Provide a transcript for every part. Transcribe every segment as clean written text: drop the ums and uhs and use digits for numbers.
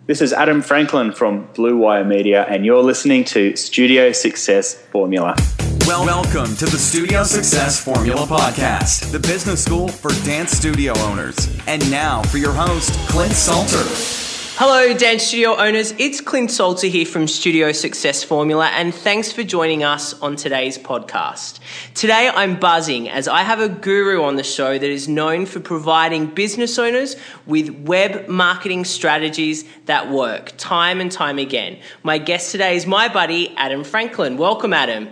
This is Adam Franklin from Blue Wire Media, and you're listening to Studio Success Formula. Welcome to the Studio Success Formula Podcast, the business school for dance studio owners. And now for your host, Clint Salter. Hello, dance studio owners. It's Clint Salter here from Studio Success Formula, and thanks for joining us on today's podcast. Today, I'm buzzing as I have a guru on the show that is known for providing business owners with web marketing strategies that work time and time again. My guest today is my buddy, Adam Franklin. Welcome, Adam.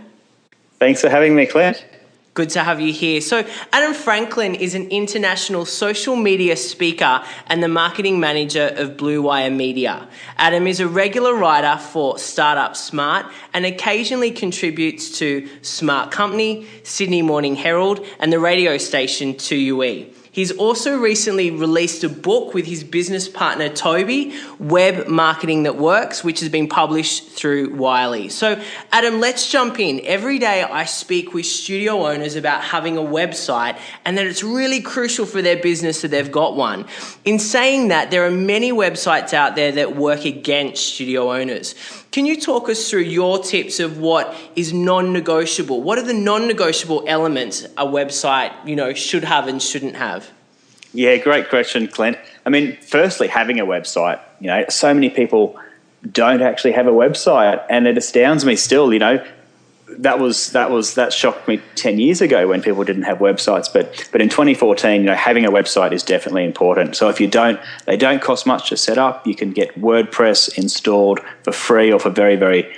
Thanks for having me, Clint. Good to have you here. So Adam Franklin is an international social media speaker and the marketing manager of Blue Wire Media. Adam is a regular writer for Startup Smart and occasionally contributes to Smart Company, Sydney Morning Herald, and the radio station 2UE. He's also recently released a book with his business partner, Toby, Web Marketing That Works, which has been published through Wiley. So, Adam, let's jump in. Every day I speak with studio owners about having a website and that it's really crucial for their business that they've got one. In saying that, there are many websites out there that work against studio owners. Can you talk us through your tips of what is non-negotiable? What are the non-negotiable elements a website, should have and shouldn't have? Yeah, great question, Clint. I mean, firstly, having a website, so many people don't actually have a website, and it astounds me still, that shocked me 10 years ago when people didn't have websites, but in 2014, having a website is definitely important. So if you don't, they don't cost much to set up. You can get WordPress installed for free or for very, very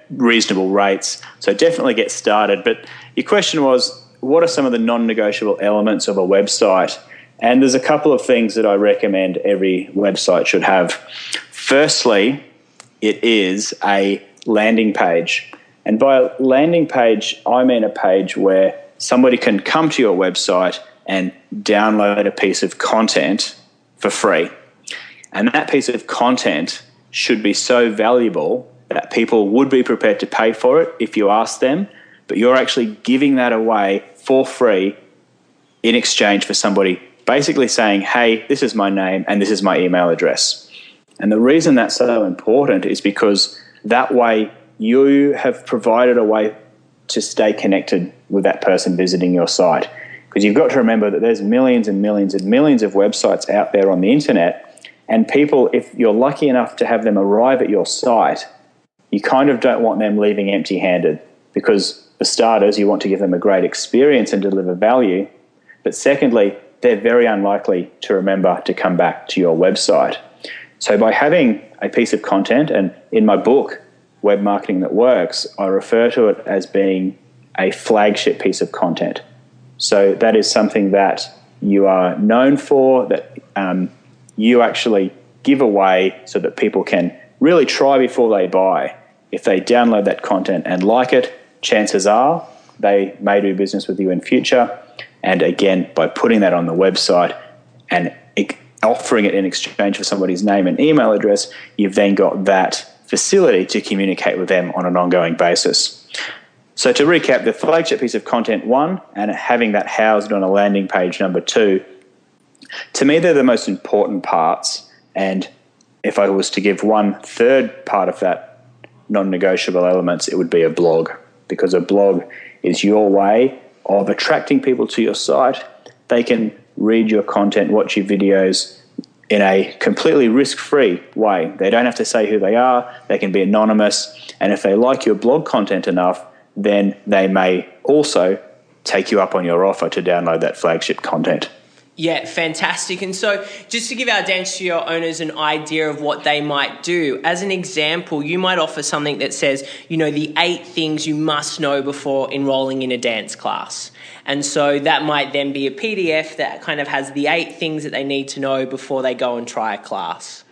reasonable rates. So definitely get started. But your question was, what are some of the non-negotiable elements of a website? And there's a couple of things that I recommend every website should have. Firstly, it is a landing page. And by a landing page, I mean a page where somebody can come to your website and download a piece of content for free. And that piece of content should be so valuable that people would be prepared to pay for it if you ask them, but you're actually giving that away for free in exchange for somebody basically saying, hey, this is my name and this is my email address. And the reason that's so important is because that way you have provided a way to stay connected with that person visiting your site. Because you've got to remember that there's millions and millions and millions of websites out there on the internet, and people, if you're lucky enough to have them arrive at your site, you kind of don't want them leaving empty-handed, because for starters, you want to give them a great experience and deliver value. But secondly, they're very unlikely to remember to come back to your website. So by having a piece of content, and in my book, Web Marketing That Works, I refer to it as being a flagship piece of content. So that is something that you are known for, that you actually give away so that people can really try before they buy. If they download that content and like it, chances are they may do business with you in future. And again, by putting that on the website and offering it in exchange for somebody's name and email address, you've then got that facility to communicate with them on an ongoing basis. So to recap, the flagship piece of content, 1, and having that housed on a landing page, number 2, to me they're the most important parts. And if I was to give one third part of that non-negotiable elements, it would be a blog, because a blog is your way of attracting people to your site. They can read your content, watch your videos in a completely risk-free way. They don't have to say who they are. They can be anonymous. And if they like your blog content enough, then they may also take you up on your offer to download that flagship content. Yeah, fantastic. And so just to give our dance studio owners an idea of what they might do, as an example, you might offer something that says, the 8 things you must know before enrolling in a dance class. And so that might then be a PDF that kind of has the 8 things that they need to know before they go and try a class.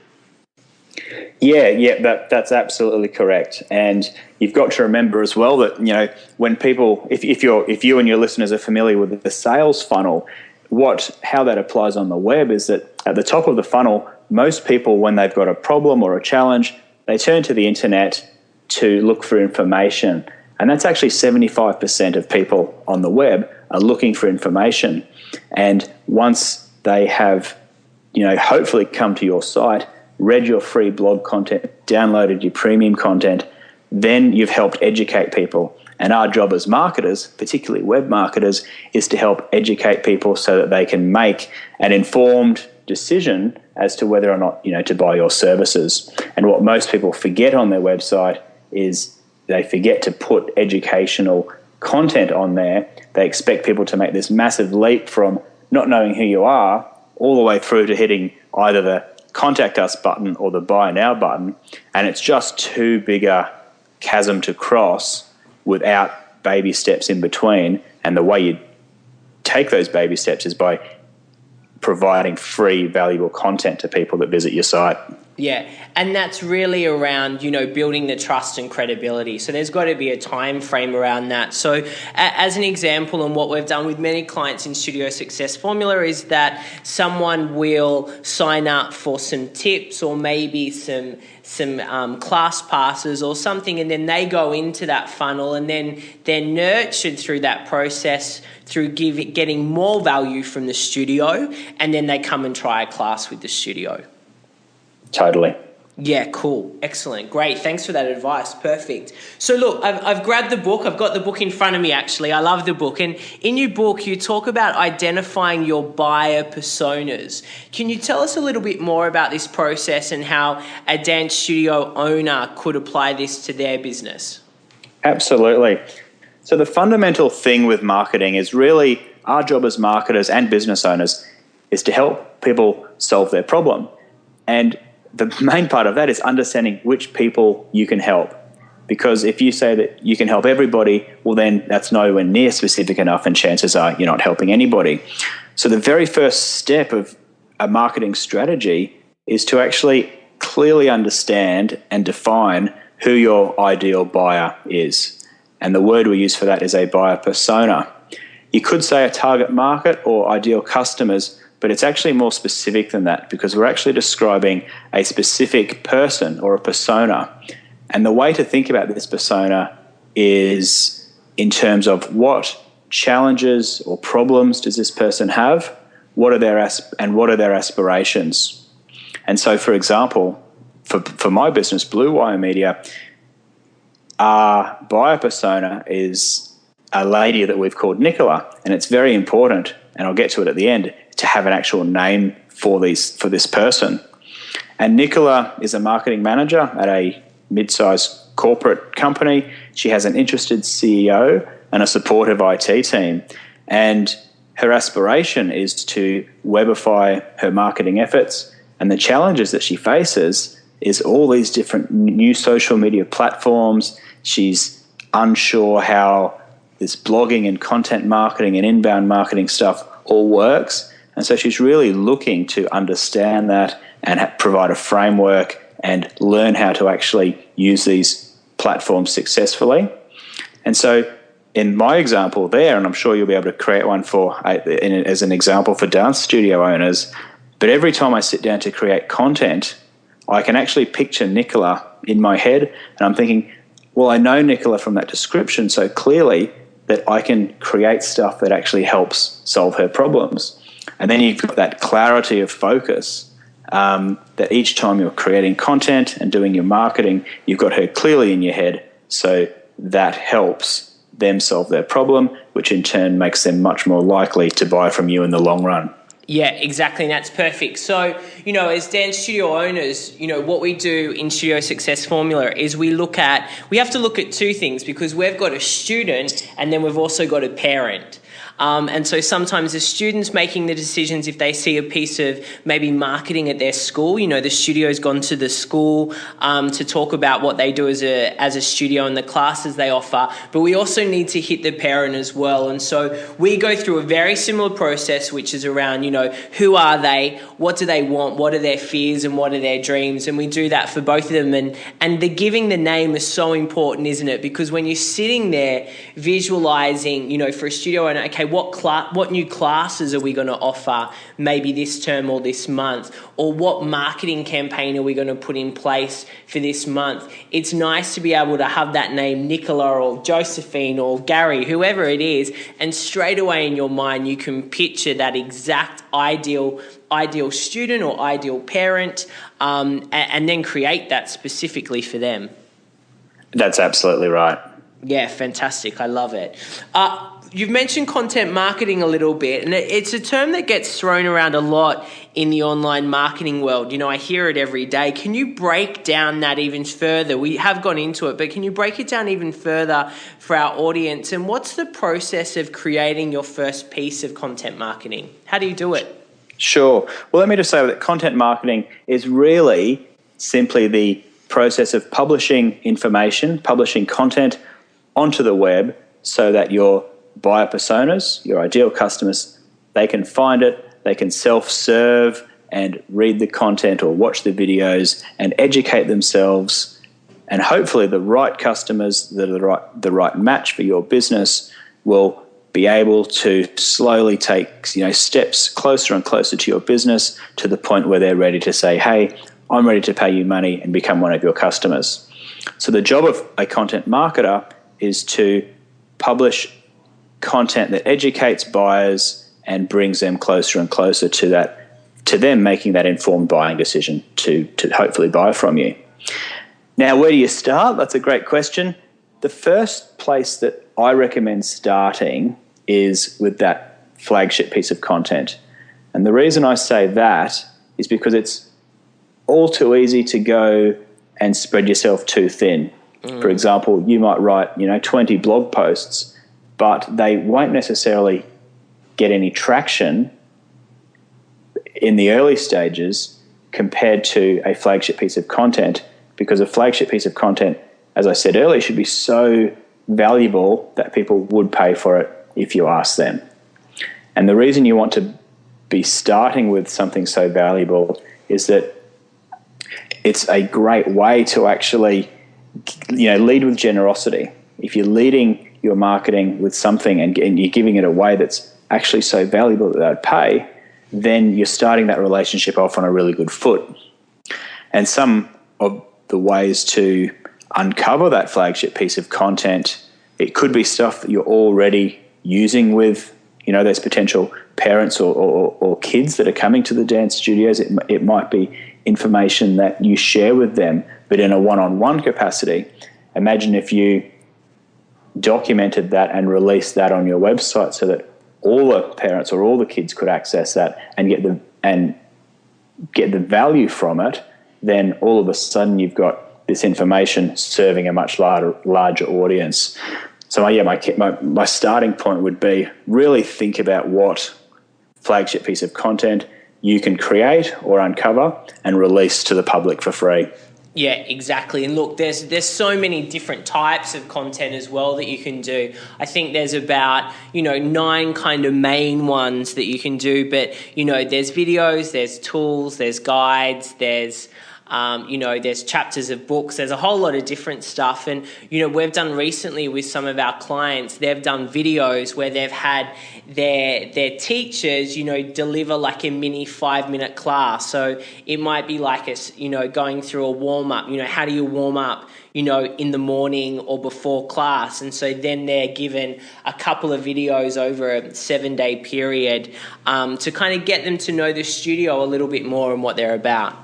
Yeah, that's absolutely correct. And you've got to remember as well that, when people, if you and your listeners are familiar with the sales funnel, how that applies on the web is that at the top of the funnel, most people, when they've got a problem or a challenge, they turn to the internet to look for information. And that's actually 75% of people on the web are looking for information. And once they have, hopefully come to your site, read your free blog content, downloaded your premium content, then you've helped educate people. And our job as marketers, particularly web marketers, is to help educate people so that they can make an informed decision as to whether or not, to buy your services. And what most people forget on their website is they forget to put educational content on there. They expect people to make this massive leap from not knowing who you are all the way through to hitting either the contact us button or the buy now button. And it's just too big a chasm to cross without baby steps in between. And the way you take those baby steps is by providing free, valuable content to people that visit your site. Yeah, and that's really around, building the trust and credibility. So there's got to be a time frame around that. So as an example, and what we've done with many clients in Studio Success Formula is that someone will sign up for some tips or maybe some class passes or something, and then they go into that funnel, and then they're nurtured through that process through getting more value from the studio, and then they come and try a class with the studio. Totally. Yeah, cool. Excellent. Great. Thanks for that advice. Perfect. So look, I've grabbed the book. I've got the book in front of me, actually. I love the book. And in your book, you talk about identifying your buyer personas. Can you tell us a little bit more about this process and how a dance studio owner could apply this to their business? Absolutely. So the fundamental thing with marketing is really our job as marketers and business owners is to help people solve their problem. And the main part of that is understanding which people you can help. Because if you say that you can help everybody, well, then that's nowhere near specific enough, and chances are you're not helping anybody. So the very first step of a marketing strategy is to actually clearly understand and define who your ideal buyer is. And the word we use for that is a buyer persona. You could say a target market or ideal customers, but it's actually more specific than that, because we're actually describing a specific person or a persona. And the way to think about this persona is in terms of what challenges or problems does this person have, what are their aspirations. And so, for example, for my business, Blue Wire Media, our buyer persona is a lady that we've called Nicola, and it's very important, and I'll get to it at the end, to have an actual name for this person. And Nicola is a marketing manager at a mid-sized corporate company. She has an interested CEO and a supportive IT team. And her aspiration is to webify her marketing efforts. And the challenges that she faces is all these different new social media platforms. She's unsure how this blogging and content marketing and inbound marketing stuff all works. And so she's really looking to understand that and provide a framework and learn how to actually use these platforms successfully. And so in my example there, and I'm sure you'll be able to create one as an example for dance studio owners, but every time I sit down to create content, I can actually picture Nicola in my head, and I'm thinking, well, I know Nicola from that description so clearly that I can create stuff that actually helps solve her problems. And then you've got that clarity of focus that each time you're creating content and doing your marketing, you've got her clearly in your head. So that helps them solve their problem, which in turn makes them much more likely to buy from you in the long run. Yeah, exactly. And that's perfect. So, as dance studio owners, what we do in Studio Success Formula is we have to look at two things, because we've got a student and then we've also got a parent. And so sometimes the students making the decisions, if they see a piece of maybe marketing at their school, the studio's gone to the school to talk about what they do as a studio and the classes they offer. But we also need to hit the parent as well. And so we go through a very similar process, which is around, who are they? What do they want? What are their fears and what are their dreams? And we do that for both of them. And the giving the name is so important, isn't it? Because when you're sitting there visualizing, for a studio owner, okay, okay, what new classes are we going to offer maybe this term or this month? Or what marketing campaign are we going to put in place for this month? It's nice to be able to have that name, Nicola or Josephine or Gary, whoever it is, and straight away in your mind you can picture that exact ideal student or ideal parent, and then create that specifically for them. That's absolutely right. Yeah, fantastic. I love it. You've mentioned content marketing a little bit, and it's a term that gets thrown around a lot in the online marketing world. You know, I hear it every day. Can you break down that even further? We have gone into it, but can you break it down even further for our audience? And what's the process of creating your first piece of content marketing? How do you do it? Sure. Well, let me just say that content marketing is really simply the process of publishing information, publishing content onto the web so that your buyer personas, your ideal customers, they can find it, they can self-serve and read the content or watch the videos and educate themselves, and hopefully the right customers that are the right match for your business will be able to slowly take steps closer and closer to your business, to the point where they're ready to say, hey, I'm ready to pay you money and become one of your customers. So the job of a content marketer is to publish content that educates buyers and brings them closer and closer to them making that informed buying decision to hopefully buy from you. Now, where do you start? That's a great question. The first place that I recommend starting is with that flagship piece of content. And the reason I say that is because it's all too easy to go and spread yourself too thin. For example, you might write 20 blog posts, but they won't necessarily get any traction in the early stages compared to a flagship piece of content, because a flagship piece of content, as I said earlier, should be so valuable that people would pay for it if you ask them. And the reason you want to be starting with something so valuable is that it's a great way to actually lead with generosity. If you're leading your marketing with something and you're giving it away that's actually so valuable that they'd pay, then you're starting that relationship off on a really good foot. And some of the ways to uncover that flagship piece of content, it could be stuff that you're already using with those potential parents or kids that are coming to the dance studios. It might be information that you share with them, but in a one-on-one capacity. Imagine if you documented that and released that on your website so that all the parents or all the kids could access that and get the value from it. Then all of a sudden you've got this information serving a much larger audience. So my starting point would be really think about what flagship piece of content you can create or uncover and release to the public for free. Yeah, exactly. And look, there's so many different types of content as well that you can do. I think there's about 9 kind of main ones that you can do, but there's videos, there's tools, there's guides, there's there's chapters of books, there's a whole lot of different stuff. And, we've done recently with some of our clients, they've done videos where they've had their teachers, deliver like a mini 5-minute class. So it might be like going through a warm up, how do you warm up, in the morning or before class. And so then they're given a couple of videos over a 7-day period to kind of get them to know the studio a little bit more and what they're about.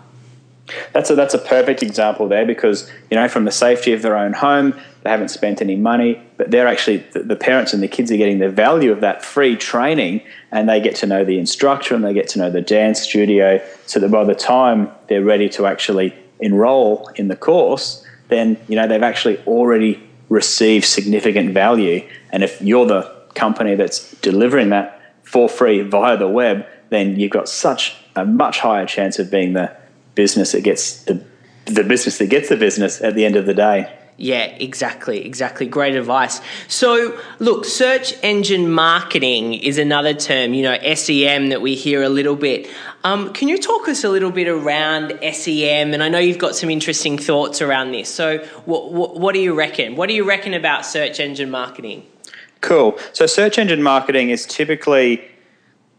That's a perfect example there, because from the safety of their own home, they haven't spent any money, but they're actually the parents and the kids are getting the value of that free training, and they get to know the instructor and they get to know the dance studio, so that by the time they're ready to actually enroll in the course, then they've actually already received significant value. And if you're the company that's delivering that for free via the web, then you've got such a much higher chance of being the business that gets the business that gets the business at the end of the day. Yeah, exactly. Great advice. So, look, search engine marketing is another term, SEM, that we hear a little bit. Can you talk us a little bit around SEM? And I know you've got some interesting thoughts around this. So what do you reckon? What do you reckon about search engine marketing? Cool. So search engine marketing is typically,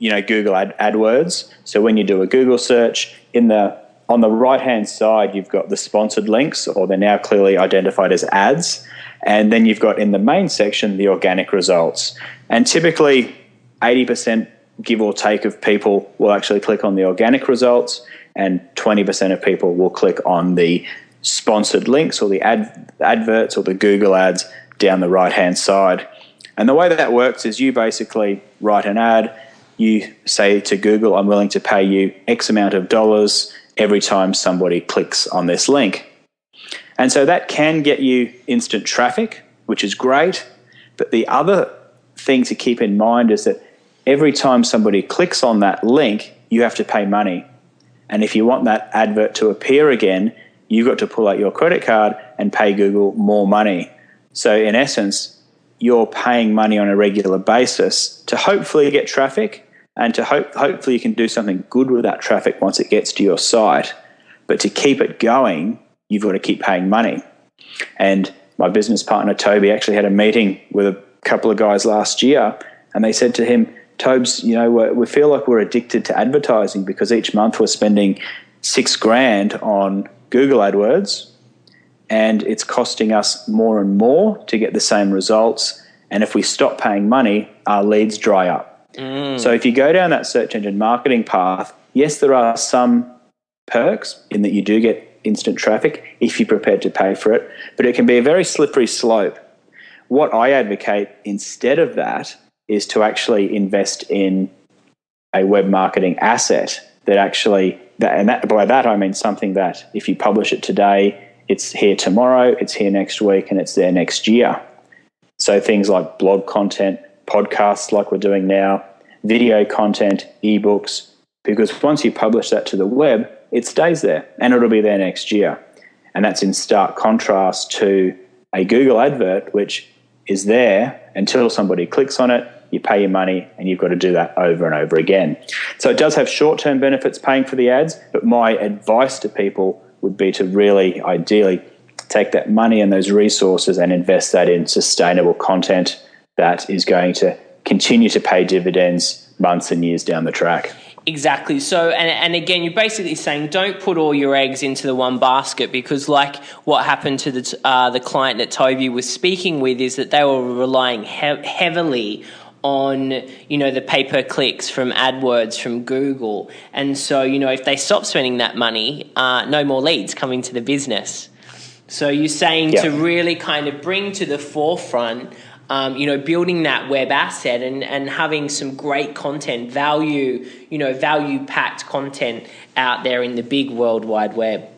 Google AdWords. So when you do a Google search, on the right-hand side, you've got the sponsored links, or they're now clearly identified as ads. And then you've got in the main section, the organic results. And typically 80%, give or take, of people will actually click on the organic results, and 20% of people will click on the sponsored links or the adverts or the Google ads down the right-hand side. And the way that works is you basically write an ad. You say to Google, I'm willing to pay you X amount of dollars every time somebody clicks on this link. And so that can get you instant traffic, which is great. But the other thing to keep in mind is that every time somebody clicks on that link, you have to pay money. And if you want that advert to appear again, you've got to pull out your credit card and pay Google more money. So in essence, you're paying money on a regular basis to hopefully get traffic, and to hopefully you can do something good with that traffic once it gets to your site. But to keep it going, you've got to keep paying money. And my business partner, Toby, actually had a meeting with a couple of guys last year, and they said to him, Tobes, we feel like we're addicted to advertising because each month we're spending $6,000 on Google AdWords, and it's costing us more and more to get the same results. And if we stop paying money, our leads dry up. So if you go down that search engine marketing path, yes, there are some perks in that you do get instant traffic if you're prepared to pay for it, but it can be a very slippery slope. What I advocate instead of that is to actually invest in a web marketing asset by that I mean something that if you publish it today, it's here tomorrow, it's here next week, and it's there next year. So things like blog content, podcasts like we're doing now, video content, ebooks, because once you publish that to the web, it stays there and it'll be there next year. And that's in stark contrast to a Google advert, which is there until somebody clicks on it, you pay your money, and you've got to do that over and over again. So it does have short-term benefits paying for the ads, but my advice to people would be to really, ideally, take that money and those resources and invest that in sustainable content that is going to continue to pay dividends months and years down the track. Exactly. So, and again, you're basically saying don't put all your eggs into the one basket, because like what happened to the client that Toby was speaking with is that they were relying heavily on, the pay-per-clicks from AdWords, from Google. And so, if they stop spending that money, no more leads coming to the business. So you're saying to really kind of bring to the forefront building that web asset and having some great content, value-packed content out there in the big World Wide Web.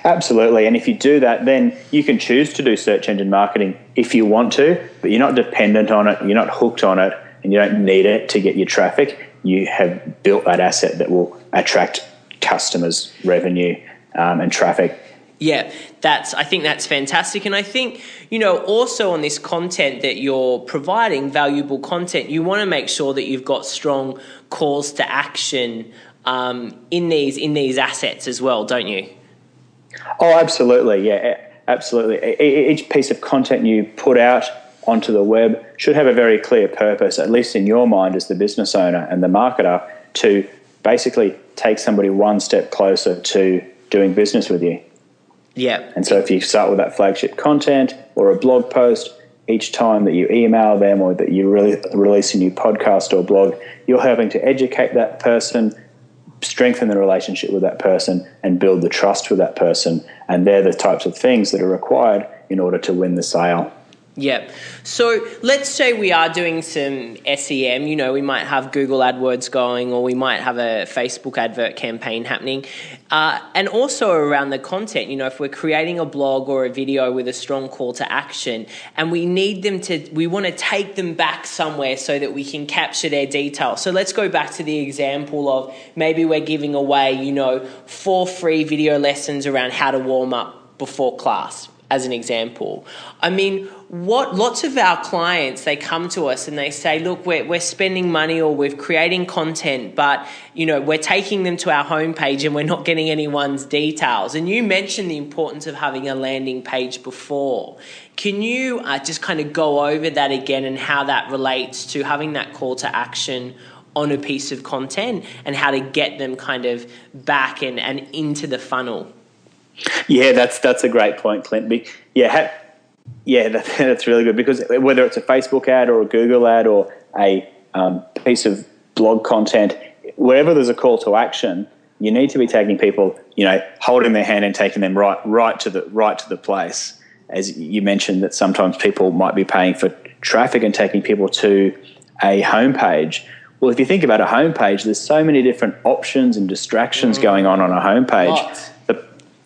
Absolutely. And if you do that, then you can choose to do search engine marketing if you want to, but you're not dependent on it, you're not hooked on it, and you don't need it to get your traffic. You have built that asset that will attract customers, revenue, and traffic. Yeah, I think that's fantastic. And I think, also on this content that you're providing, valuable content, you want to make sure that you've got strong calls to action in these assets as well, don't you? Oh, absolutely. Yeah, absolutely. Each piece of content you put out onto the web should have a very clear purpose, at least in your mind as the business owner and the marketer, to basically take somebody one step closer to doing business with you. Yeah. And so if you start with that flagship content or a blog post, each time that you email them or that you release a new podcast or blog, you're helping to educate that person, strengthen the relationship with that person, and build the trust with that person. And they're the types of things that are required in order to win the sale. Yeah. So let's say we are doing some SEM, we might have Google AdWords going, or we might have a Facebook advert campaign happening. And also around the content, if we're creating a blog or a video with a strong call to action and we want to take them back somewhere so that we can capture their details. So let's go back to the example of maybe we're giving away, 4 free video lessons around how to warm up before class. as an example. I mean, lots of our clients, they come to us and they say, look, we're spending money or we're creating content, but, we're taking them to our homepage and we're not getting anyone's details. And you mentioned the importance of having a landing page before. Can you just kind of go over that again and how that relates to having that call to action on a piece of content and how to get them kind of back and into the funnel? Yeah, that's a great point, Clint. That's really good, because whether it's a Facebook ad or a Google ad or a piece of blog content, wherever there's a call to action, you need to be taking people, holding their hand and taking them right to the place. As you mentioned, that sometimes people might be paying for traffic and taking people to a homepage. Well, if you think about a homepage, there's so many different options and distractions going on a homepage. Lots.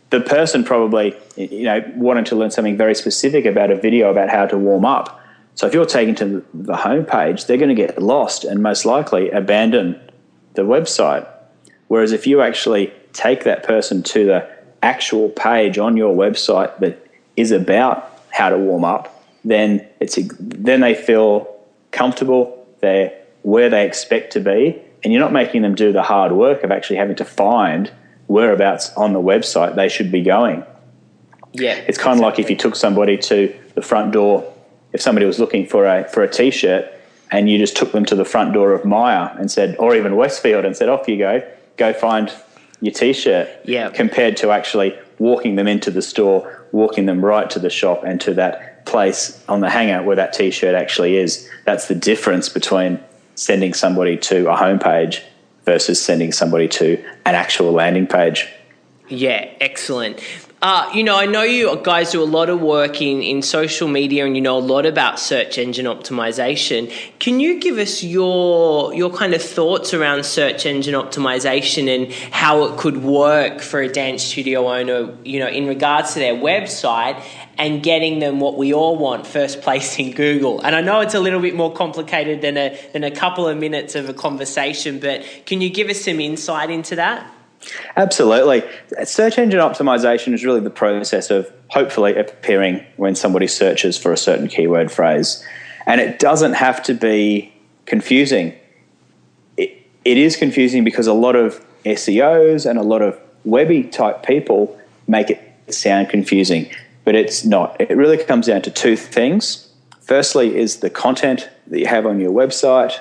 The person probably, wanted to learn something very specific about a video about how to warm up. So if you're taken to the homepage, they're going to get lost and most likely abandon the website. Whereas if you actually take that person to the actual page on your website that is about how to warm up, then they feel comfortable. They're where they expect to be, and you're not making them do the hard work of actually having to find whereabouts on the website they should be going. Yeah, it's kind of like if you took somebody to the front door. If somebody was looking for a T-shirt, and you just took them to the front door of Myer and said, or even Westfield, and said, off you go find your T-shirt. Yeah. Compared to actually walking them into the store, walking them right to the shop and to that place on the hanger where that T-shirt actually is. That's the difference between sending somebody to a homepage versus sending somebody to an actual landing page. Yeah, excellent. I know you guys do a lot of work in social media, and you know a lot about search engine optimization. Can you give us your kind of thoughts around search engine optimization and how it could work for a dance studio owner, in regards to their website and getting them what we all want, first place in Google? And I know it's a little bit more complicated than a couple of minutes of a conversation, but can you give us some insight into that? Absolutely. Search engine optimization is really the process of hopefully appearing when somebody searches for a certain keyword phrase. And it doesn't have to be confusing. It is confusing because a lot of SEOs and a lot of webby type people make it sound confusing, but it's not. It really comes down to two things. Firstly is the content that you have on your website,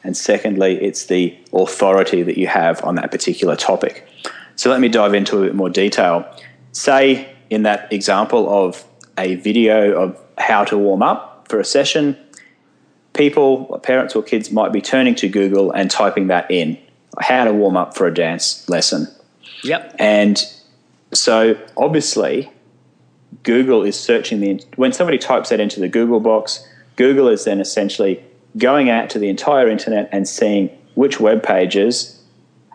and secondly, it's the authority that you have on that particular topic. So let me dive into a bit more detail. Say in that example of a video of how to warm up for a session, people, parents or kids might be turning to Google and typing that in, how to warm up for a dance lesson. Yep. And so obviously Google is searching when somebody types that into the Google box, Google is then essentially going out to the entire internet and seeing which web pages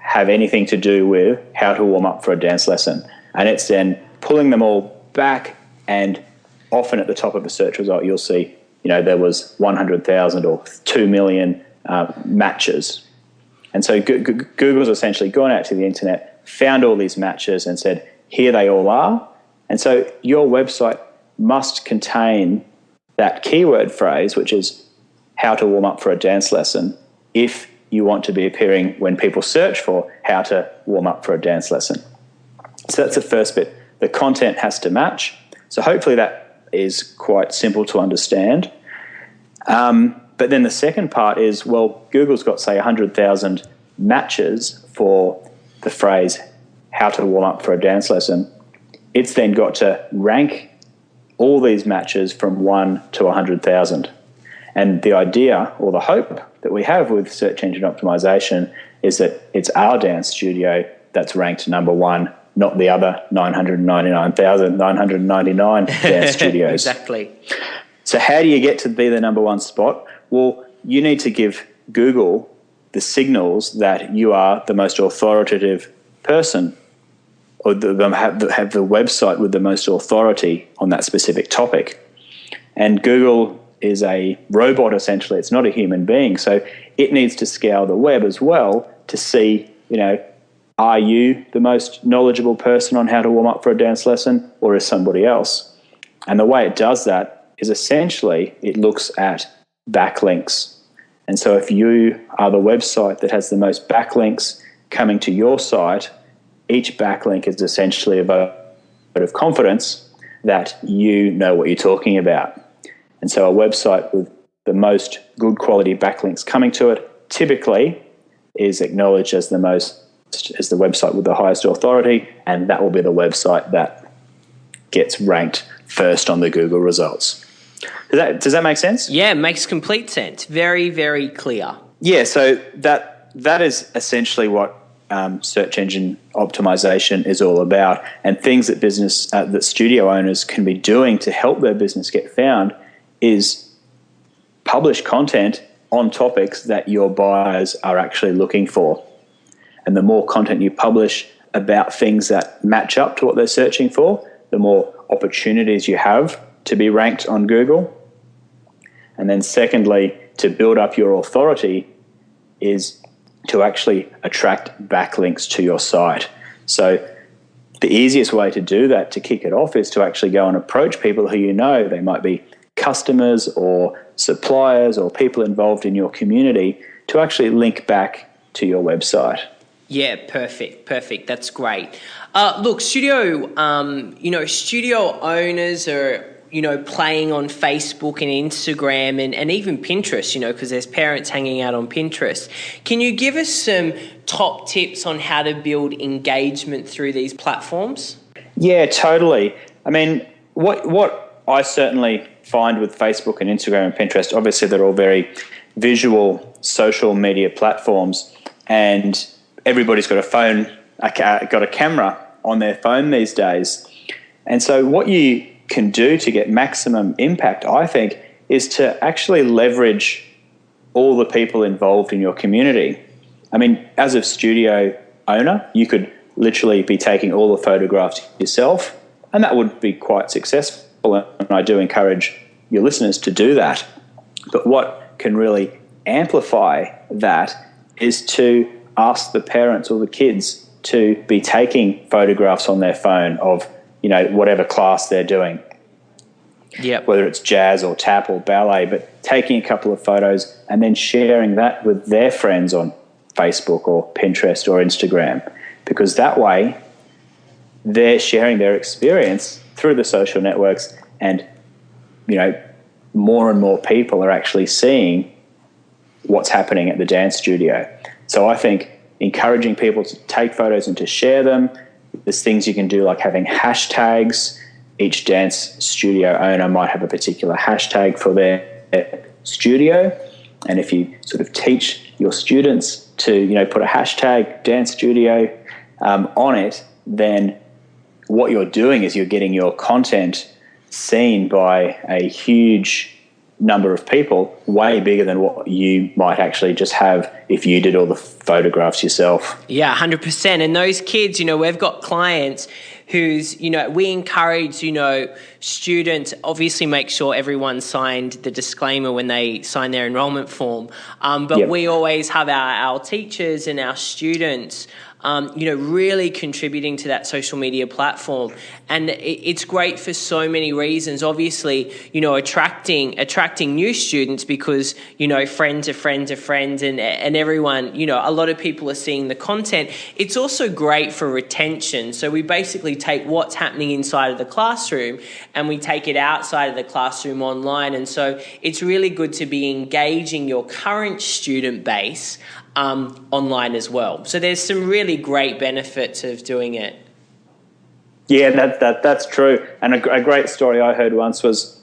have anything to do with how to warm up for a dance lesson. And it's then pulling them all back, and often at the top of a search result, you'll see, there was 100,000 or 2 million matches. And so Google's essentially gone out to the internet, found all these matches and said, here they all are. And so your website must contain that keyword phrase, which is how to warm up for a dance lesson, if you want to be appearing when people search for how to warm up for a dance lesson. So that's the first bit. The content has to match. So hopefully that is quite simple to understand. But then the second part is, Google's got, say, 100,000 matches for the phrase how to warm up for a dance lesson. It's then got to rank all these matches from 1 to 100,000. And the idea or the hope that we have with search engine optimization is that it's our dance studio that's ranked number one, not the other 999,999 dance studios. Exactly. So how do you get to be the number one spot? Well, you need to give Google the signals that you are the most authoritative person, or have the website with the most authority on that specific topic. And Google is a robot, essentially. It's not a human being. So it needs to scale the web as well to see, are you the most knowledgeable person on how to warm up for a dance lesson, or is somebody else? And the way it does that is essentially it looks at backlinks. And so if you are the website that has the most backlinks coming to your site, each backlink is essentially a vote of confidence that you know what you're talking about. And so a website with the most good quality backlinks coming to it typically is acknowledged as the website with the highest authority, and that will be the website that gets ranked first on the Google results. Does that make sense? Yeah, it makes complete sense. Very, very clear. Yeah, so that is essentially what search engine optimization is all about, and things that that studio owners can be doing to help their business get found is publish content on topics that your buyers are actually looking for. And the more content you publish about things that match up to what they're searching for, the more opportunities you have to be ranked on Google. And then secondly, to build up your authority is to actually attract backlinks to your site. So the easiest way to do that, to kick it off, is to actually go and approach people who you know. They might be customers or suppliers or people involved in your community to actually link back to your website. Yeah, perfect. That's great. Look, studio owners are, playing on Facebook and Instagram and even Pinterest, because there's parents hanging out on Pinterest. Can you give us some top tips on how to build engagement through these platforms? Yeah, totally. I mean, what I certainly find with Facebook and Instagram and Pinterest, obviously they're all very visual social media platforms, and everybody's got a phone, got a camera on their phone these days. And so what you can do to get maximum impact, I think, is to actually leverage all the people involved in your community. I mean, as a studio owner, you could literally be taking all the photographs yourself, and that would be quite successful. And I do encourage your listeners to do that. But what can really amplify that is to ask the parents or the kids to be taking photographs on their phone of, whatever class they're doing. Yep. Whether it's jazz or tap or ballet, but taking a couple of photos and then sharing that with their friends on Facebook or Pinterest or Instagram, because that way they're sharing their experience through the social networks, and more and more people are actually seeing what's happening at the dance studio. So I think encouraging people to take photos and to share them. There's things you can do like having hashtags. Each dance studio owner might have a particular hashtag for their studio. And if you sort of teach your students to, put a hashtag dance studio on it, then what you're doing is you're getting your content seen by a huge number of people, way bigger than what you might actually just have if you did all the photographs yourself. Yeah, 100%. And those kids, we've got clients who's, we encourage, students, obviously make sure everyone signed the disclaimer when they sign their enrollment form. But Yep. We always have our teachers and our students really contributing to that social media platform. And it's great for so many reasons. Obviously, attracting new students because, friends of friends of friends and everyone, a lot of people are seeing the content. It's also great for retention. So we basically take what's happening inside of the classroom and we take it outside of the classroom online. And so it's really good to be engaging your current student base online as well. So there's some really great benefits of doing it. Yeah, that's true. And a great story I heard once was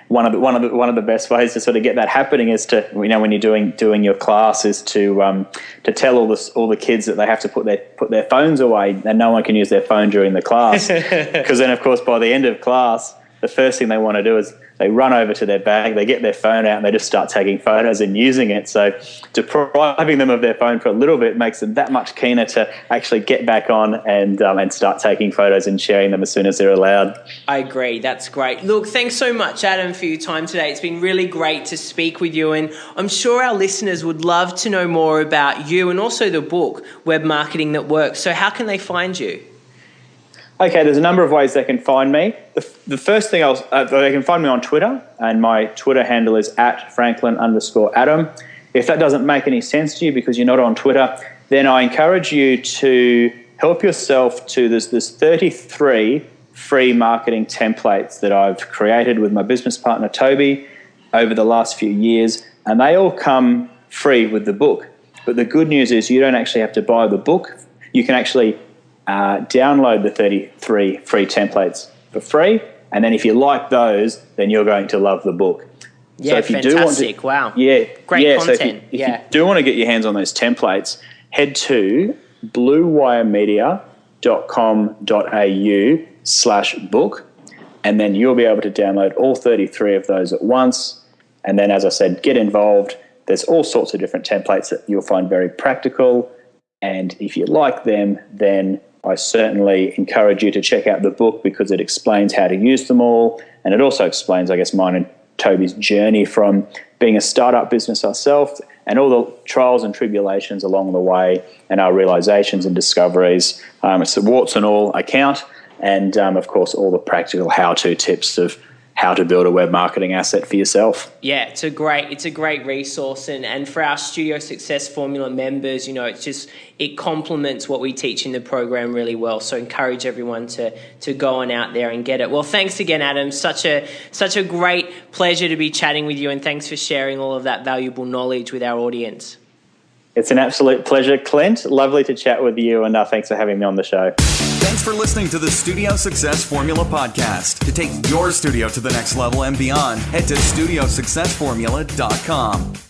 one of the best ways to sort of get that happening is to, when you're doing your class, is to tell all the kids that they have to put their phones away and no one can use their phone during the class, because then of course by the end of class the first thing they want to do is they run over to their bag, they get their phone out and they just start taking photos and using it. So depriving them of their phone for a little bit makes them that much keener to actually get back on and start taking photos and sharing them as soon as they're allowed. I agree. That's great. Look, thanks so much, Adam, for your time today. It's been really great to speak with you, and I'm sure our listeners would love to know more about you and also the book, Web Marketing That Works. So how can they find you? Okay, there's a number of ways they can find me. The first thing they can find me on Twitter, and my Twitter handle is @Franklin_Adam. If that doesn't make any sense to you because you're not on Twitter, then I encourage you to help yourself to there's 33 free marketing templates that I've created with my business partner Toby over the last few years, and they all come free with the book. But the good news is you don't actually have to buy the book. You can actually download the 33 free templates for free, and then if you like those, then you're going to love the book. Yeah, so if you fantastic. Wow. Yeah. Great content. content. So if you do want to get your hands on those templates, head to bluewiremedia.com.au/book, and then you'll be able to download all 33 of those at once. And then, as I said, get involved. There's all sorts of different templates that you'll find very practical. And if you like them, then I certainly encourage you to check out the book because it explains how to use them all. And it also explains, I guess, mine and Toby's journey from being a startup business ourselves and all the trials and tribulations along the way and our realizations and discoveries. It's a warts and all account. And, of course, all the practical how-to tips of how to build a web marketing asset for yourself. Yeah, it's a great resource, and for our Studio Success Formula members, it complements what we teach in the program really well. So encourage everyone to go on out there and get it. Well, thanks again, Adam. Such a great pleasure to be chatting with you, and thanks for sharing all of that valuable knowledge with our audience. It's an absolute pleasure, Clint. Lovely to chat with you, and thanks for having me on the show. Thanks for listening to the Studio Success Formula podcast. To take your studio to the next level and beyond, head to studiosuccessformula.com.